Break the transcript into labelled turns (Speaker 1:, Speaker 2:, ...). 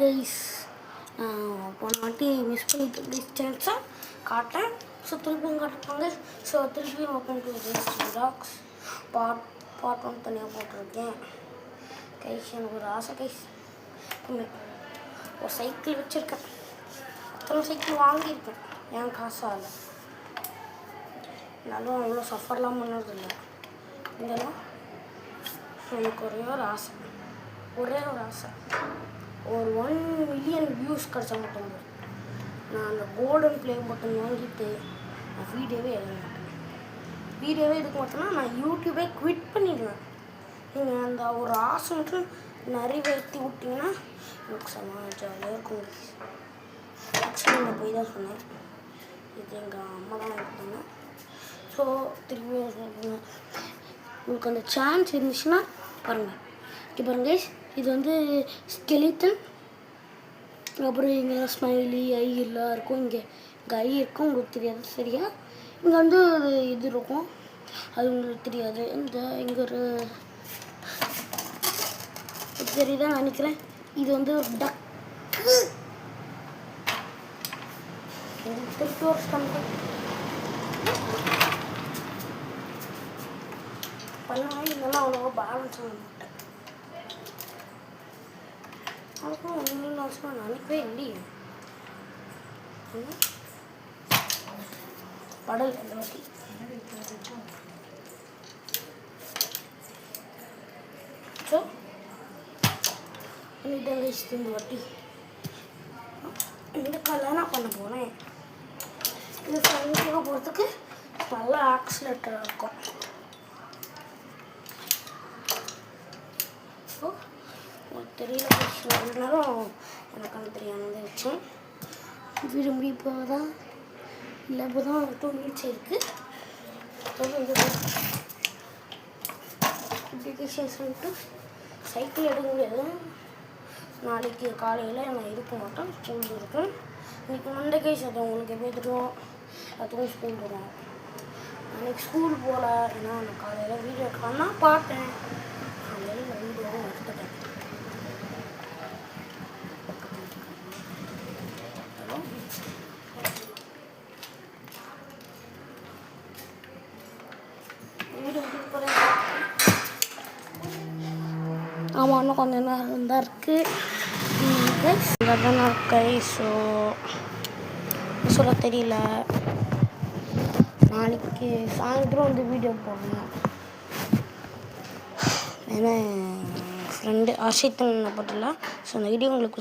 Speaker 1: Guys போன வாட்டி miss பண்ணிட்டு கைஸ் சான்ஸை காட்டேன். ஸோ திருப்பியும் காட்டிருப்பாங்க. ஸோ திருப்பியும் ஓப்பன் டு டாக்ஸ் பார்ட் 1 தனியாக போட்டிருக்கேன். கைஸ் எனக்கு ஒரு ஆசை கைஸ், ஒரு சைக்கிள் வச்சுருக்கேன். அத்தனை சைக்கிள் வாங்கியிருக்கேன் என் காசால். இருந்தாலும் அவ்வளோ சஃபர்லாம் பண்ணுறதில்லை. இதெல்லாம் எனக்கு ஒரே ஒரு ஆசை, ஒரு 1 மில்லியன் வியூஸ் கிடச்சா மட்டும் நான் அந்த கோல்டன் ப்ளே பட்டன் வாங்கிட்டு நான் வீடியோவே எடுக்க மாட்டேன். வீடியோவே எடுக்க மாட்டேன்னா நான் யூடியூபே குவிட் பண்ணிடுவேன். நீங்கள் அந்த ஒரு ஆசை மட்டும் நிறைவேற்றி விட்டிங்கன்னா எனக்கு செம்ம ஜாலியாக இருக்கும். ஆக்சுவலி நான் போய் தான் சொன்னேன், இது எங்கள் அம்மா தான் எடுத்தாங்க. ஸோ திரும்பி சொல்லுங்கள், உங்களுக்கு அந்த சான்ஸ் இருந்துச்சுன்னா பாருங்கள். இப்போ பாருங்க, இது வந்து ஸ்கெலிட்டன், அப்புறம் இங்கே ஸ்மைலி ஐ எல்லாம் இருக்கும். இங்கே ஐ இருக்கும், உங்களுக்கு தெரியாது சரியா. இங்கே வந்து இது இருக்கும், அது உங்களுக்கு தெரியாது. இங்கே ஒரு தெரியுதான் நினைக்கிறேன். இது வந்து ஒரு டக்கு. திருப்பி ஒரு ஸ்டம்ப் பண்ணால் இதெல்லாம் அவ்வளோவா பேலன்ஸ் பண்ண மாட்டேன். அதுக்கும் ஒன்று வருஷம் நினைக்கவே இல்லையே. படல் இந்த வாட்டி ஸோ இந்த வாட்டி இந்த கல்யாணம் பண்ண போனேன். இது ஃப்ரெண்ட்ஸுக்கு போகிறதுக்கு நல்ல ஆக்சிலேட்டராக இருக்கும். ஸோ உங்களுக்கு தெரியல ஒரு நேரம் எனக்கு அந்த தெரியாமல் வச்சேன். வீடு முடிப்போ தான் இல்லை, இப்போ தான் 2 மினிட்ஸ் இருக்குது. அப்ளிகேஷன்ஸ் வந்துட்டு சைக்கிள் எடுக்க முடியாது. நாளைக்கு காலையில் நான் இருக்க மாட்டேன், ஸ்கூல் இருக்கும். இன்றைக்கி மண்டே கைஸ், அது உங்களுக்கு எப்படி தெரியும், அதுவும் ஸ்கூல் போகிறோம். அன்றைக்கி ஸ்கூல் போகல, ஏன்னா நான் காலையில் வீடியோ எடுக்கலாம்னா பார்த்தேன். காலையில் வீடியோவும் எடுத்துட்டேன். ஆமாம், இன்னும் கொஞ்சம் நேரம் தான் இருக்குது. இங்கே தான் இருக்கை. ஸோ சொல்ல தெரியல, நாளைக்கு சாயந்தரம் வந்து வீடியோ போடணும். ஏன்னா ஃப்ரெண்டு அர்ஷித்தன் பற்றில. ஸோ அந்த வீடியோ உங்களுக்கு